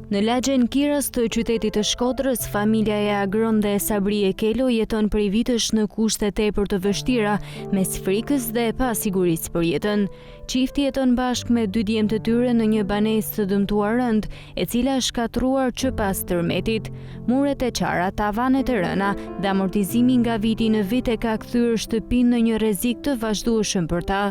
Në lagjen Kiras të qytetit të Shkodrës, familja e Agron dhe Sabrie Kelo jeton prej vitesh në kushte tepër të vështira, mes frikës dhe pasigurisë për jetën. Çifti jeton bashkë me 2 djemt të tyre në një banesë të dëmtuar rënd, e cila shkatruar që pas tërmetit. Muret e qara, tavanet e rëna dhe amortizimi nga viti në vit e ka kthyer shtëpinë në një rrezik të vazhdueshëm për ta.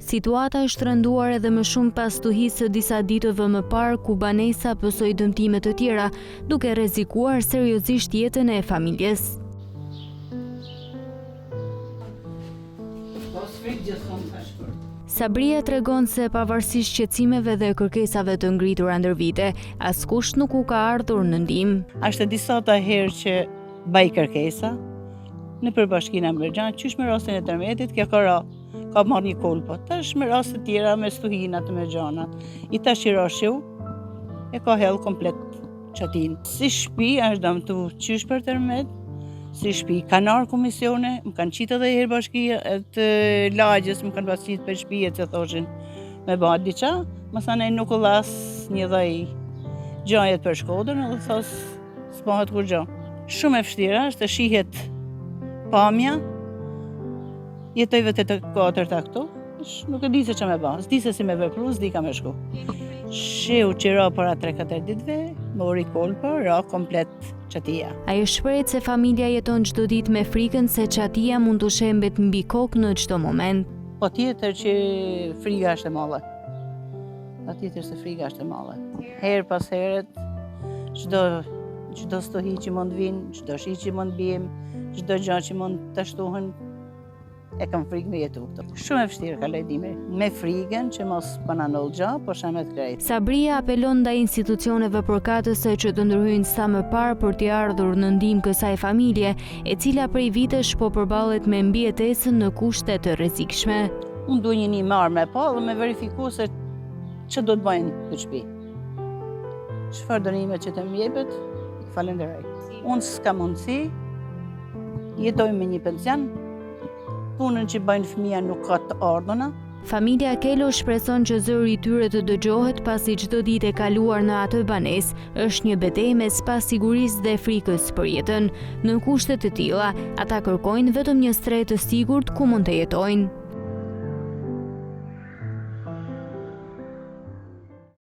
Situata është rënduar edhe më shumë pas tuhisë së disa ditëve më parë, ku banesa pësoi dëmtime të tjera, duke rrezikuar seriozisht jetën e familjes. Sabria tregon se pavarësisht shqetësimeve dhe kërkesave të ngritura ndër vite, askush nuk u ka ardhur në ndihmë. Ashtë disata herë që baj kërkesa në përbashkinë Ambërgjan, qysh me rastin e tërmetit, kjo ka marrë një kolpo. Tash me raste tjera me stuhinat me gjanat. I tash i rashiu e ka hell komplet qatin. Si shtëpi është dëmtu qysh për tërmet, si shtëpi kanar komisione, më kanë qitë edhe herë bashkia të lagjes, më kanë pas qitë për shtëpijet që thoshin me ba diqa, më thane nuk u las një dhej gjajet për Shkodrën, edhe thos s'pahet kur gja. Shumë e vështira është të shihet pamja. Jetoj vetë të 4 këtu, nuk e di se që me ba, s'di se si me vepru, s'di ka me shku. Sheu që ra para 3-4 ditve, mori kolpa, ra komplet qatia. Ajo shprehet se familja jeton çdo ditë me frikën se qatia mund të shembet mbi kokë në çdo moment. Po tjetër që friga është e madhe. Po tjetër se friga është e madhe. Herë pas heret, çdo stohi që mund vinë, çdo shi që mund bjem, çdo gjë që mund të shtohen, e kam frikë me jetu këtu. Shumë e vështirë ka lejtime, me frikën që mos pananol gja, po shamet krejt. Sabria apelon ndaj institucioneve përkatëse që të ndërhyjnë sa më parë për t'i ardhur në ndihmë kësaj familje, e cila prej vitesh po përballet me mbijetesën në kushte të rrezikshme. Unë duhet një marrë me pa dhe me verifiku se që do të bëjnë të shtëpi. Çfarë dënime që të mjepet, falenderoj. Unë s'ka mundësi, jetoj me një pension, punën që bëjnë fëmija nuk ka të ardhuna. Familja Kelo shpreson që zëri i tyre të dëgjohet, pasi çdo ditë e kaluar në atë banesë është një betejë mes pasigurisë dhe frikës për jetën. Në kushte të tilla, ata kërkojnë vetëm një stret të sigurt ku mund të jetojnë.